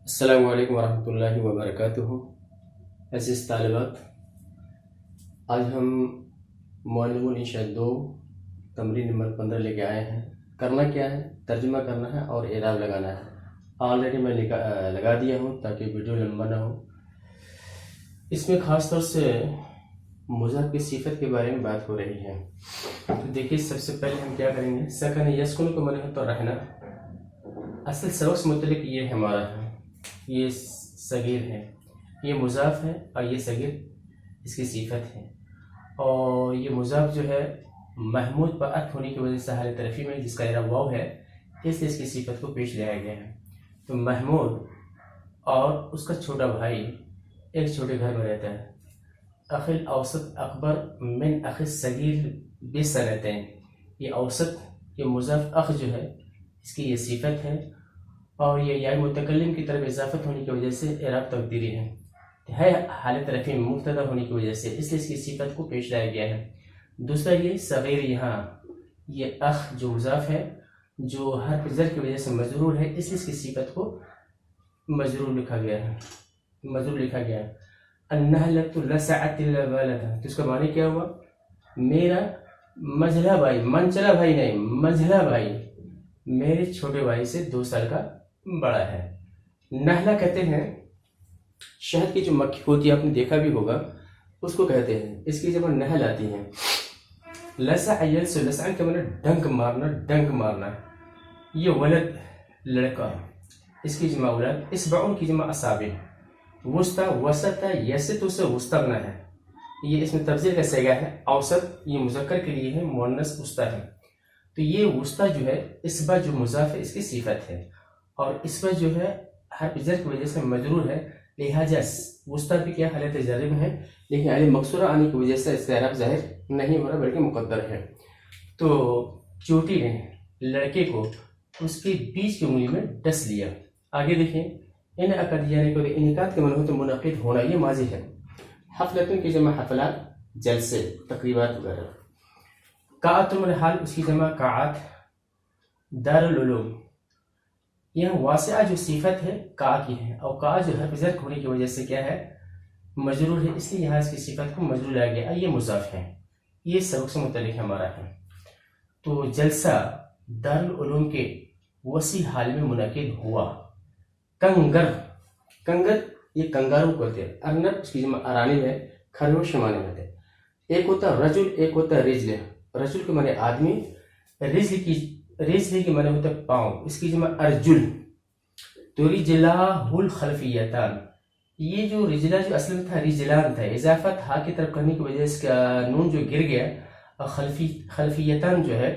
السلام علیکم ورحمۃ اللہ وبرکاتہ۔ عزیز طالبات، آج ہم معلم الانشاء 2 تمرین نمبر 15 لے کے آئے ہیں۔ کرنا کیا ہے؟ ترجمہ کرنا ہے اور اعراب لگانا ہے۔ آلریڈی میں لگا دیا ہوں تاکہ ویڈیو لمبا نہ ہو۔ اس میں خاص طور سے مضاف کی صفت کے بارے میں بات ہو رہی ہے۔ تو دیکھیے، سب سے پہلے ہم کیا کریں گے؟ سکن یسکن کو معنی تو رہنا۔ اصل سبق سے متعلق یہ ہمارا ہے، یہ صغیر ہے، یہ مضاف ہے اور یہ صغیر اس کی صفت ہے۔ اور یہ مضاف جو ہے محمود پر عطف ہونے کی وجہ سے حالت رفیع میں جس کا اعراب واو ہے، اس لیے اس کی صفت کو پیش لایا گیا ہے۔ تو محمود اور اس کا چھوٹا بھائی ایک چھوٹے گھر میں رہتا ہے۔ اخی الاوسط اکبر من اخی الصغیر بسنتین، یہ اوسط، یہ مضاف اخ جو ہے اس کی یہ صفت ہے، اور یہ یا متکلم کی طرف اضافت ہونے کی وجہ سے اعراب تقدیری ہے حالت رفیع میں مبتدا ہونے کی وجہ سے، اس لیے اس کی صفت کو پیش لایا گیا ہے۔ دوسرا یہ صغیر، یہاں یہ اخ جو مضاف ہے جو حرف زر کی وجہ سے مجرور ہے، اس لیے اس کی صفت کو مجرور لکھا گیا ہے۔ النحلۃ لسعت الولد، تو اس کا معنی کیا ہوا؟ میرا مجھلا بھائی، منچلا بھائی نہیں، مجھلا بھائی میرے چھوٹے بھائی سے 2 سال کا بڑا ہے۔ نحلہ کہتے ہیں شہد کی جو مکھی ہوتی ہے، آپ نے دیکھا بھی ہوگا، اس کو کہتے ہیں، اس کی جب نحل آتی ہے۔ لسع یلسع، لسع کے معنی ڈنک مارنا۔ یہ ولد لڑکا، اس کی جمع اولاد، اسبعون کی جمع اصابع، وسطی وسط یسط سے وسطنا ہے، یہ اس میں تفضیل کا صیغہ ہے۔ اوسط یہ مذکر کے لیے ہے، مؤنث وسطی ہے۔ تو یہ وسطی جو ہے اسبع جو مضاف ہے اس کی صفت ہے، اور اسبع جو ہے حرف جر کی وجہ سے مجرور ہے، لہذا وسطی بھی کیا حالت جر میں ہے، لیکن علی مکسورہ آنے کی وجہ سے اس کا اعراب ظاہر نہیں ہو رہا بلکہ مقدر ہے۔ تو چوٹی نے لڑکے کو اس کے بیچ کی انگلی میں ڈس لیا۔ آگے دیکھیں، انعقد یعنی کہ انعقاد کے معنی ہوتا ہے منعقد ہونا، یہ ماضی ہے۔ حفلتن کی جمع حفلات، جلسے، تقریبات وغیرہ۔ قاعت الحال، اس کی جمع قاعات۔ دار العلوم، یہاں واسعہ جو صفت ہے قاع کی ہے، اور قاع جو حرف زر ہونے کی وجہ سے کیا ہے؟ مجرور ہے، اس لیے یہاں اس کی صفت کو مجرور لایا گیا، یہ مضاف ہے۔ یہ سبق سے متعلق ہمارا ہے۔ تو جلسہ دار العلوم کے وسیع حال میں منعقد ہوا۔ کنگر یہ کنگارو کہتے ہیں، ارنب اس کی جمع ارانب ہے، خرگوش کے معنی ہوتے ہیں۔ ایک ہوتا ہے رجل، ایک ہوتا ہے رجل۔ رجل کے معنی آدمی، رجل کے معنی ہوتا ہے پاؤں، اس کی جمع ارجل۔ تو رجلاہ الخلفیتان، یہ جو رجلا جو اصل میں تھا رجلان تھا، اضافت ہا کی طرف کرنے کی وجہ سے نون جو گر گیا، اور خلفیتان جو ہے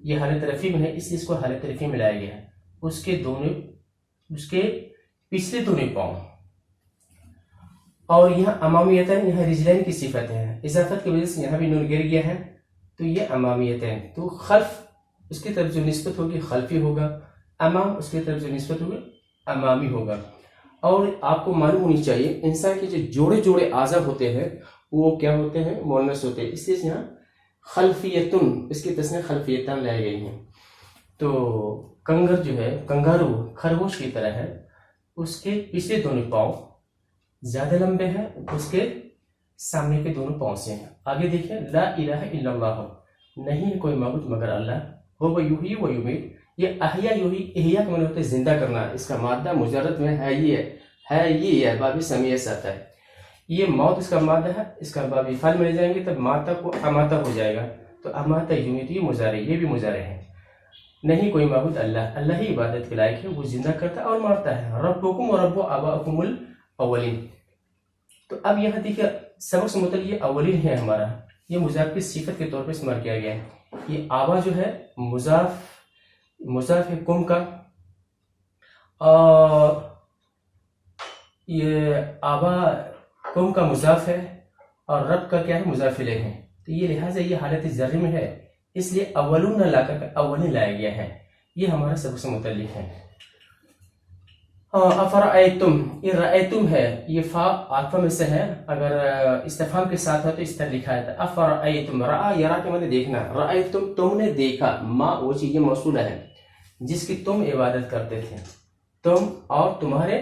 یہ حالت رفیع میں ہے، اس لیے اس کو حالت رفیع میں لایا گیا ہے۔ اس کے پچھلے دونوں پاؤں، اور یہاں امامیتین، یہاں رجلین کی صفت ہے، اضافت کی وجہ سے یہاں بھی نون گر گیا ہے، تو یہ امامیتین۔ تو خلف اس کی طرف جو نسبت ہوگی خلفی ہوگا، امام اس کی طرف جو نسبت ہوگی امامی ہوگا۔ اور آپ کو معلوم ہونی چاہیے انسان کے جو جوڑے اعضاء ہوتے ہیں وہ کیا ہوتے ہیں؟ مؤنث ہوتے ہیں، اس لیے یہاں خلفیتن، اس کی تسنیہ خلفیتان لائی گئی ہیں۔ تو کنگر جو ہے کنگارو خرگوش کی طرح ہے، اس کے پچھلے دونوں پاؤں زیادہ لمبے ہیں اس کے سامنے کے دونوں پاؤں سے ہیں۔ آگے دیکھیں، لا الہ الا اللہ، نہیں کوئی معبود مگر اللہ، هو یحیی و یمیت، یہ احیا یحیی، احیا کا معنی ہوتا ہے زندہ کرنا، اس کا مادہ مجرد میں ہے، یہ ہے باب سمیہ سے آتا ہے۔ یہ موت اس کا مادہ ہے، اس کا باب فعل میں لے جائیں گے تب ماتا کو اماتا ہو جائے گا، تو اماتا یمیت، یہ مضارع، یہ بھی مضارع ہے۔ نہیں کوئی معبود اللہ ہی عبادت کے لائق ہے، وہ زندہ کرتا اور مارتا ہے۔ ربکم و رب آباءکم الاولین، تو اب یہاں دیکھیے سبق سے متعلق یہ اولین ہے ہمارا، یہ مضاف کی صفت کے طور پر استعمال کیا گیا ہے۔ یہ آبا جو ہے مضاف ہے کم کا، اور یہ آبا کم کا مضاف ہے، اور رب کا کیا ہے؟ مضاف الیہ ہے۔ تو یہ لہٰذا یہ حالت جر میں ہے، اس لیے اولون نہ لا کر اولین لایا گیا ہے۔ یہ ہمارا سبق سے متعلق ہے۔ افرأیتم، یہ رأیتم ہے، یہ فا عاطفہ میں سے ہے، اگر استفہام کے ساتھ ہو تو اس طرح لکھا ہے۔ افرأیتم، رأا یرا کے معنی دیکھنا، رأیتم تم نے دیکھا، ما وہ چیز یہ موصولہ ہے جس کی تم عبادت کرتے تھے، تم اور تمہارے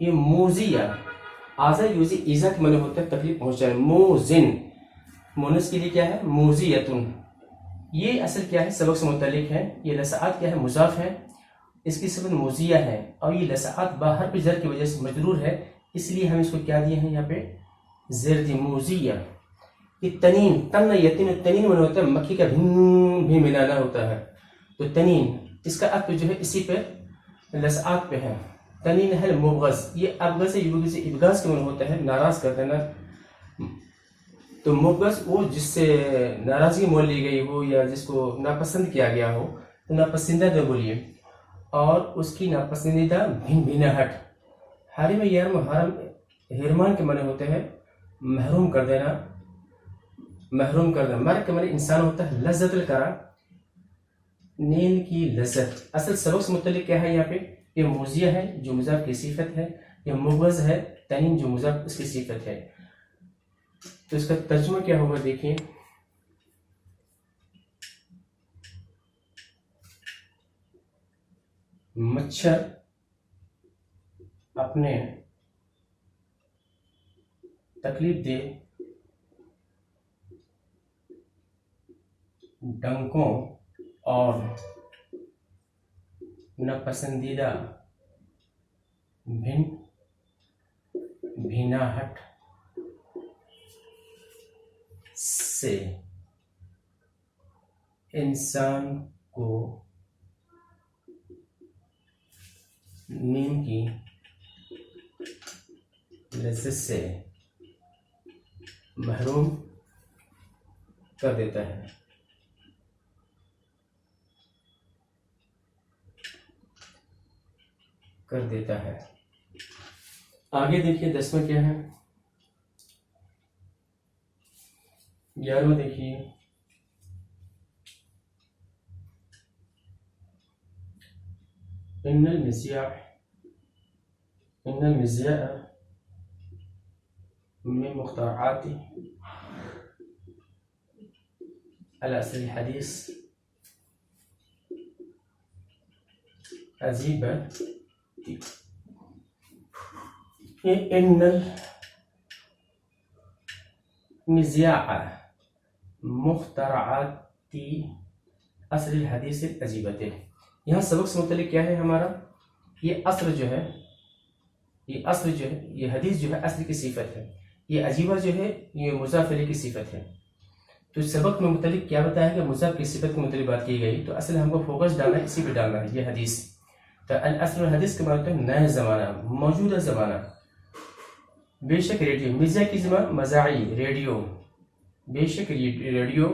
یہ موزیہ آزا یوزی ایزا کے معنی ہوتا ہے تکلیف پہنچانے. موزن مونس کے لیے کیا ہے موزیتن. یہ اصل کیا ہے سبق سے متعلق ہے. یہ لسعات کیا ہے مضاف ہے, اس کی صفت موزیہ ہے, اور یہ لسعات باہر پہ جر کی وجہ سے مجرور ہے, اس لیے ہم اس کو کیا دیے ہیں یہاں پہ زیر دی موزیہ. یہ تنین تن یتین تنین معنی ہوتا ہے مکھی کا بھن بھی ملانا ہوتا ہے, تو تنین اس کا عطف جو ہے اسی پہ لسعات پہ ہے. تنین ہے مبغض, یہ ابغض یبغض ابغاض کے معنی ہوتا ہے ناراض کر دینا. تو مبغض وہ جس سے ناراضگی مول لی گئی ہو یا جس کو ناپسند کیا گیا ہو, تو ناپسندیدہ بولیے. اور اس کی ناپسندیدہ بھن بھناہٹ. حرم یرم حرم حرمان کے معنی ہوتے ہیں محروم کر دینا, محروم کر دینا. مر کے معنی انسان ہوتا ہے لذت القرا, نیند کی لذت. اصل سبق سے متعلق کیا ہے یہاں پہ یہ موزیہ ہے جو مضاف کی صفت ہے, یہ مبغض ہے تنین جو مضاف اس کی صفت ہے. تو اس کا ترجمہ کیا ہوگا دیکھیں. مچھر اپنے تکلیف دہ ڈنکوں اور ناپسندیدہ بھن بھناہٹ سے انسان کو نیند کی لذت سے محروم کر دیتا ہے. آگے دیکھیے 10واں کیا ہے, 11واں دیکھیے. ان المزیاء من مخترعات العصر الحديث عجيبة. ان المزیاء مخترعات عصر الحدیث العجیبۃ. یہاں سبق سے متعلق کیا ہے ہمارا, یہ عصر جو ہے یہ حدیث جو ہے عصر کی صفت ہے, یہ عجیبہ جو ہے یہ مضاف الیہ کی صفت ہے. تو سبق میں متعلق کیا بتایا ہے کہ مضاف کی صفت کے متعلق بات کی گئی, تو اصل ہم کو فوکس ڈالنا ہے اسی پہ ڈالنا ہے یہ حدیث. تو العصر الحدیث کے معنی ہے نیا زمانہ, موجودہ زمانہ. بے شک ریڈیو مرزا کی زبان مزاعی ریڈیو, بے شک ریڈیو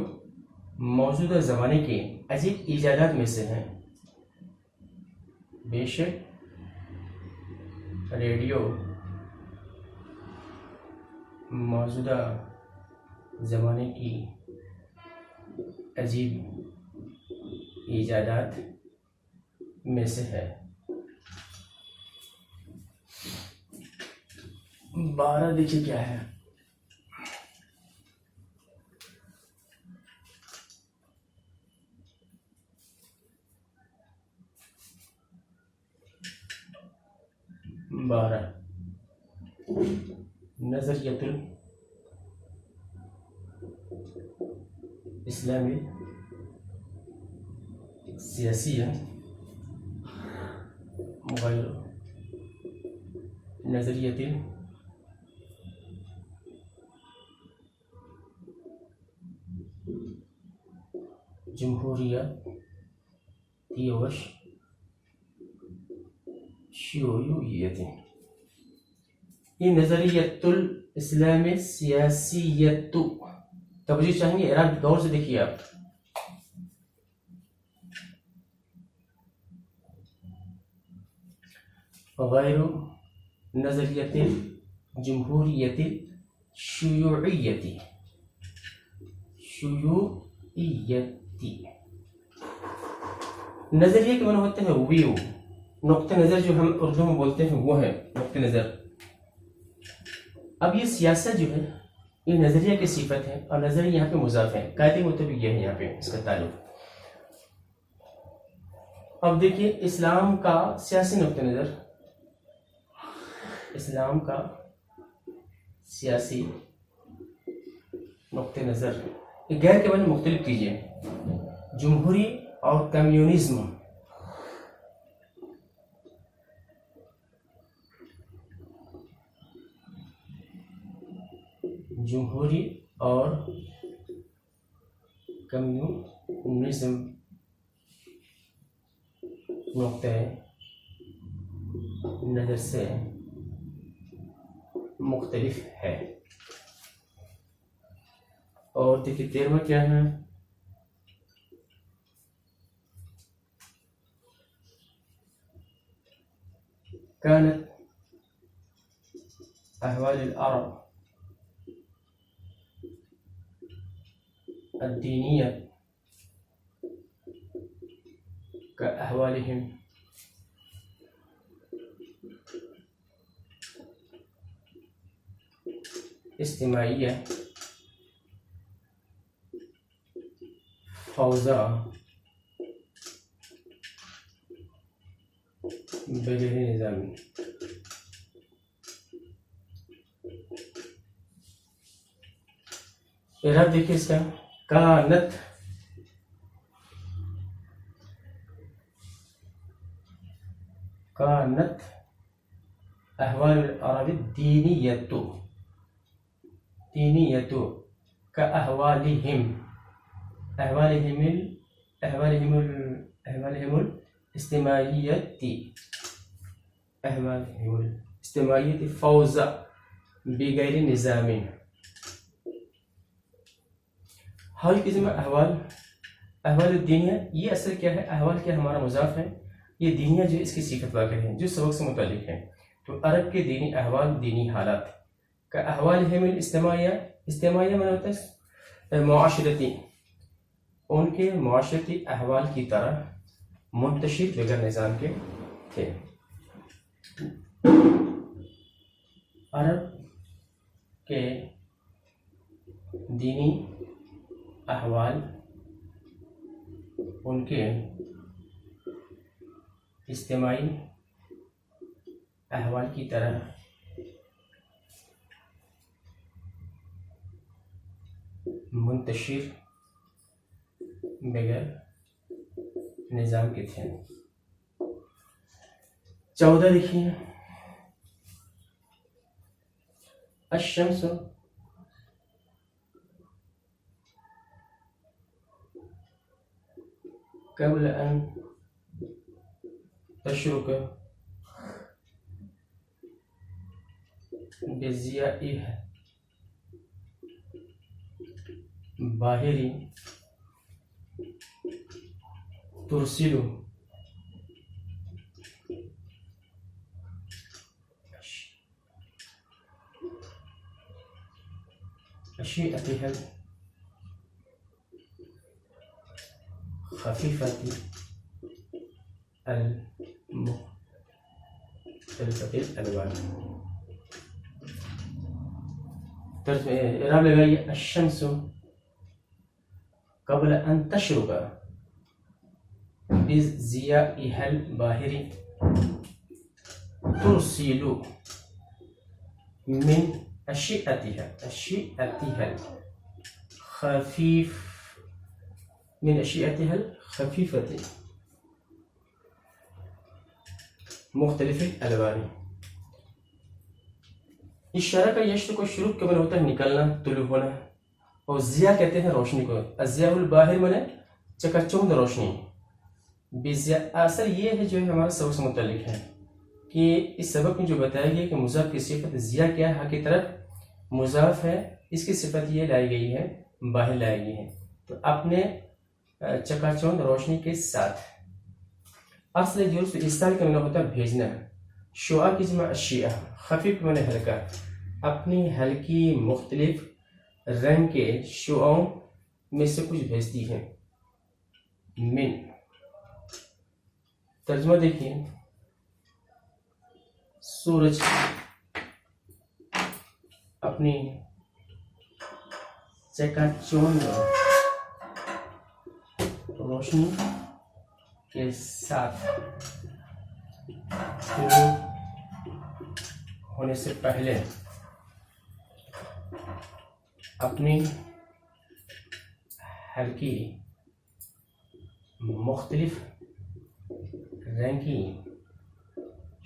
موجودہ زمانے کے عجیب ایجادات میں سے ہیں. بے شک ریڈیو موجودہ زمانے کی عجیب ایجادات میں سے ہے. 12 دیکھیے کیا ہے. نظریۃ الاسلامی سیاسیہ غیر نظریۃ جمہوریہ شیوعیت. یہ نظریۃ الاسلام سیاسیت. توجہ چاہیں گے, اعراب غور سے دیکھیے آپ. غیر نظریت جمہوریت شیوعیت. نظریے کے معنی ہوتے ہیں ویو, نقطہ نظر جو ہم اردو میں بولتے ہیں وہ ہے نقطہ نظر. اب یہ سیاست جو ہے یہ نظریہ کی صفت ہے, اور نظریہ یہاں پہ مضاف ہے. قاعدے مطابق یہ ہے یہاں پہ اس کا تعلق. اب دیکھیے اسلام کا سیاسی نقطہ نظر اسلام کا سیاسی نقطہ نظر غیر کے بارے میں مختلف کیجیے. جمہوری اور کمیونزم. جمہوری اور کمیونزم نقطہ نظر سے مختلف ہے. اور دیکھیے 13واں کیا ہے؟ كانت أحوال العرب الدينية كأحوالهم اجتماعية فوضى بغیر نظامی. اعراب دیکھیے اس کا. کانت احوال العرب الدینیۃ كأحوالهم الاجتماعية فوضى بغیر نظام. حال کی جمع احوال الدینیہ. یہ اصل کیا ہے؟ احوال کیا ہمارا مضاف ہے. یہ دینیہ جو اس کی صفت واقع ہے جو سبق سے متعلق ہے. تو عرب کے دینی احوال دینی حالات کا احوالہم اجتماعیہ میں ہوتا ہے معاشرتی، ان کے معاشرتی احوال کی طرح منتشر بغیر نظام کے تھے. عرب کے دینی احوال ان کے اجتماعی احوال کی طرح منتشر بغیر نظام کے تھے. 14 لکھیے. الشمس قبل ان تشرق بضیائها باہری ترسل اشیئتها الخفیفة المختلفة الالوان. اعراب لگائیے. الشمس قبل ان تشرق بضیائها الباہر ترسل من اشیئتها الخفیفة مختلف الالوان. اشارہ کا یشر کو شروع کے معنی ہوتا ہے نکلنا، طلوع ہونا. اور ضیاء کہتے ہیں روشنی کو. الضیاء الباہر معنی چکا چوند روشنی. اثر یہ ہے جو ہمارا سبق سے متعلق ہے کہ اس سبق میں جو بتایا گیا کہ مضاف کی صفت ضیاء کیا ہے، کی طرف مضاف ہے، اس کی صفت یہ لائی گئی ہے، باہر لائی گئی ہے. تو اپنے چکا چوند روشنی کے ساتھ. اصل جرس ارسال کا معنی ہوتا ہے بھیجنا. شعاع کی جمع اشیاء، خفیف معنی ہلکا. اپنی ہلکی مختلف رنگ کے شعاعوں میں سے کچھ بھیجتی ہے. من ترجمہ دیکھیے. سورج اپنی چکا چوند روشنی کے ساتھ شروع ہونے سے پہلے اپنی ہلکی مختلف رنگی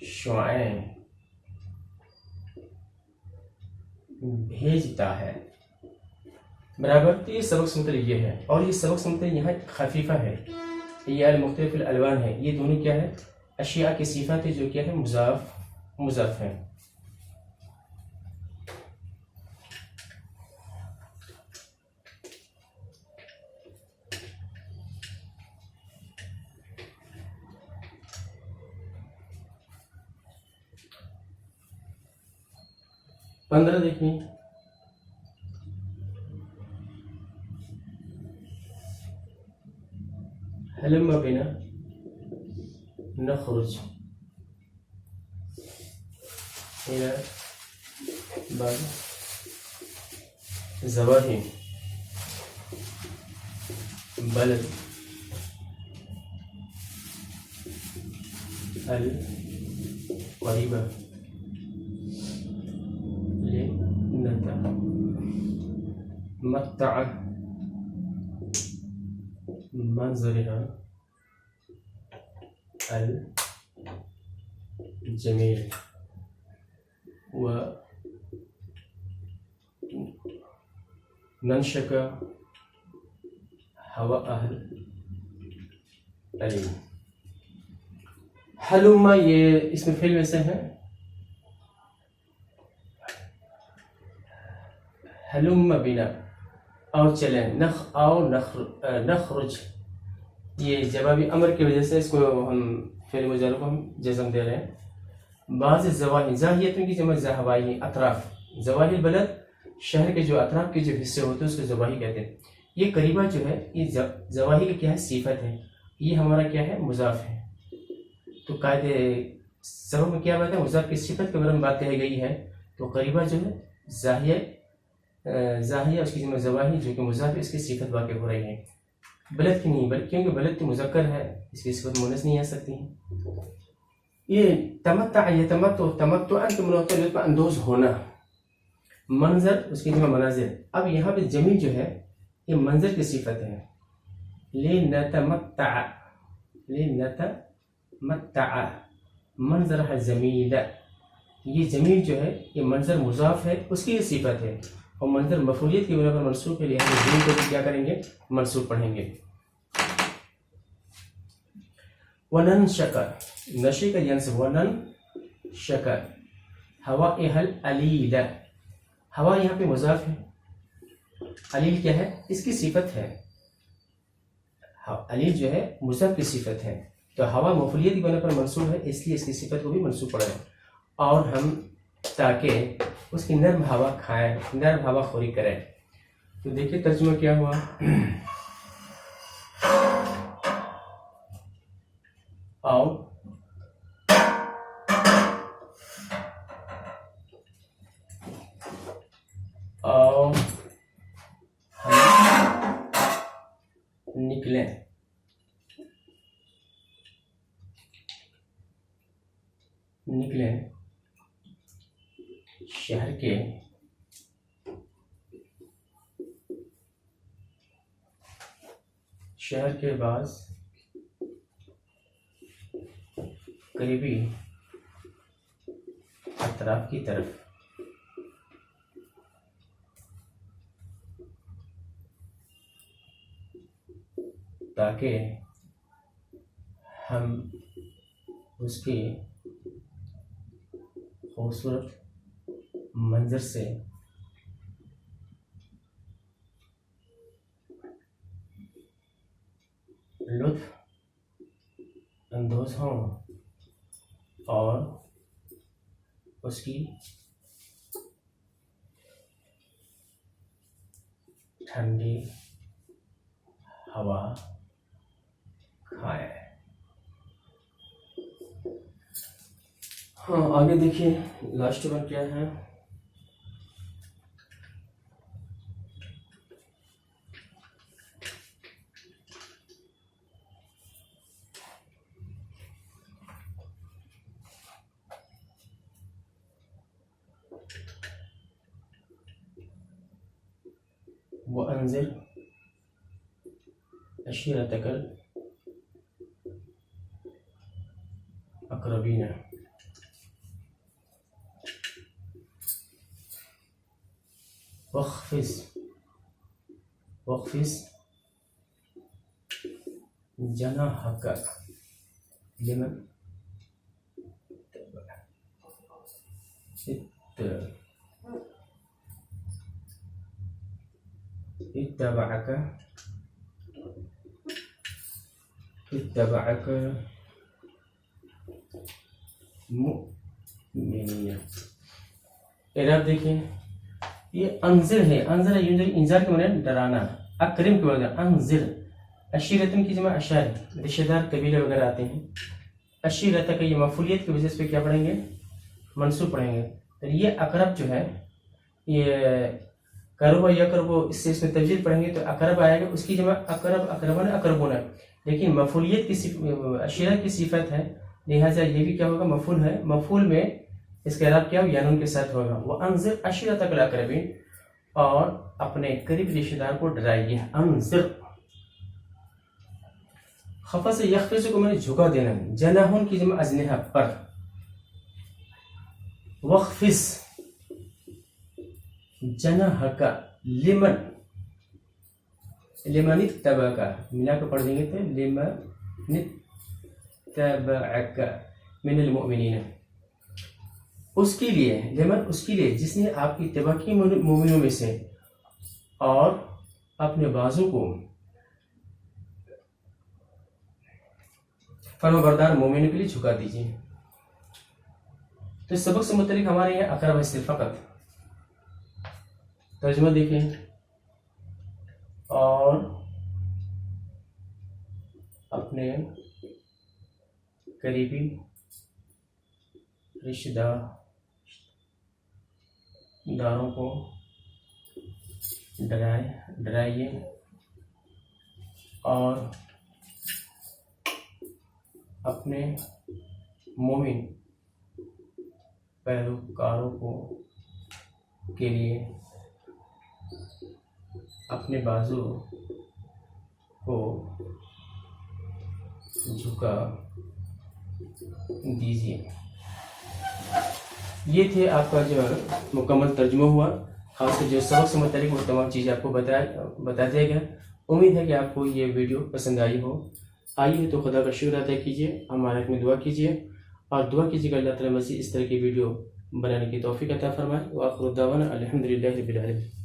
شعاعیں بھیجتا ہے برابر. تو یہ سبق سمتر یہ ہے، اور یہ سبق سمتر یہاں خفیفہ ہے، یہ المختلف الالوان ہے. یہ دونوں کیا ہے؟ اشیاء کی صفات ہے جو کیا ہے؟ مضاف ہیں. پندرہ دیکھیں. هلم بنا نخرج إلى بعض زواهي بلد القريبة لنتمتع منظرها الجميل وننشك هواءها الأليم. حلم یہ اسم فعل میں سے ہے. حلم بنا اور چلیں، نخرج یہ جوابی امر کی وجہ سے اس کو ہم فعل مضارع کو ہم جزم دے رہے ہیں. بعض زواہی، زاہیتوں کی جمع زہوائی، اطراف. زواہی البلد شہر کے جو اطراف کے جو حصے ہوتے ہیں اس کو زواہی کہتے ہیں. یہ قریبہ جو ہے یہ زواہی کی کیا ہے؟ صفت ہے. یہ ہمارا کیا ہے؟ مضاف ہے. تو قاعدے سبب میں کیا بات ہے؟ مضاف کی صفت کے بارے میں بات کہی گئی ہے. تو قریبہ جو ہے زاہیہ اس کی جمع زواہی جو کہ مضاف ہے، اس کی صفت واقع ہو رہی ہے. بلد کی نہیں، بلکہ کیونکہ بلد تو مذکر ہے، اس کی صفت مونث نہیں آ سکتی ہے. یہ تمتع انت لطف اندوز ہونا، منظر اس کی جمع مناظر. اب یہاں پہ جمیل جو ہے یہ منظر کی صفت ہے. لنتمتع منظر جمیل، یہ جمیل جو ہے یہ منظر مضاف ہے، اس کی یہ صفت ہے، اور منظر مفعولیت کی بنا پر منصوب ہے، لہٰذا جمیل کو بھی کیا کریں گے؟ منصوب پڑھیں گے. وننشک، نشی کا جنس وننشک ہوائها العلیل. ہوا یہاں پہ مضاف ہے، علیل کیا ہے؟ اس کی صفت ہے. علیل جو ہے مضاف کی صفت ہے، تو ہوا مفعولیت کی بنا پر منصوب ہے، اس لیے اس کی صفت کو بھی منصوب پڑھا ہے. اور ہم تاکہ اس کی نرم ہوا کھائیں، نرم ہوا خوری کریں. تو دیکھیے ترجمہ کیا ہوا. آؤ ہم نکلیں شہر کے بعض قریبی اطراف کی طرف، تاکہ ہم اس کی خوبصورت منظر سے لطف اندوز ہوں اور اس کی ٹھنڈی ہوا کھائے. ہاں آگے دیکھیے لاسٹ ون کیا ہے. وأنذر عشيرتك الأقربين. واخفض جناحك لمن اتبعك مؤمنين. اعراب دیکھیں، یہ انذر ہے. انذر انذار کے معنی ڈرانا. اکرم کے معنی انذر. عشیرتن کی جمع اشار، رشتہ دار قبیلے وغیرہ آتے ہیں. عشیرت کا یہ مفعولیت کی وجہ سے کیا پڑھیں گے؟ منصوب پڑھیں گے. تو یہ اقرب جو ہے، یہ قرب یا قرب، اس سے اس میں تبدیل پڑھیں گے تو اقرب آئے گا. اس کی جمع اقرب، اقربان، اقربون ہے. لیکن مفعولیت کی عشیرت کی صفت ہے، لہٰذا یہ بھی کیا ہوگا؟ مفعول ہے. مفعول میں اس کا اعراب کیا ہو؟ یا نون کے ساتھ ہوگا. وانذر عشیرتک الاقربین، اور اپنے قریب رشتہ دار کو ڈرائیے. انذر. خفض سے یخفض کو میں نے جھکا دینا. جناحون کی جمع اجنحہ، پر. وخفض جناحک لمن اتبعک، ملا کے پڑھ دیں گے تو لمن اتبعک من المؤمنین. اس کے لیے، لمن اس کے لیے جس نے آپ کی اتباع کی مومنوں میں سے، اور اپنے بازو کو فرما بردار مومنوں کے لیے جھکا دیجیے. تو اس سبق سے متعلق ہمارے یہاں اقرب ہے فقط. ترجمہ دیکھیں، اور اپنے قریبی رشتہ داروں کو ڈرائیے، اور اپنے مومن پیروکاروں کے لیے اپنے بازو کو جھکا دیجیے. یہ تھے آپ کا جو مکمل ترجمہ ہوا. خاص کر جو سبق سے متعلق وہ تمام چیزیں آپ کو بتا دیا گیا. امید ہے کہ آپ کو یہ ویڈیو پسند آئی ہو. آئیے تو خدا کا شکر ادا کیجیے، ہمارے حق میں دعا کیجیے، اور دعا کیجیے کہ اللہ تعالیٰ مزید اس طرح کی ویڈیو بنانے کی توفیق عطا فرمائے. وآخر دعوانا الحمدللہ رب العالمین.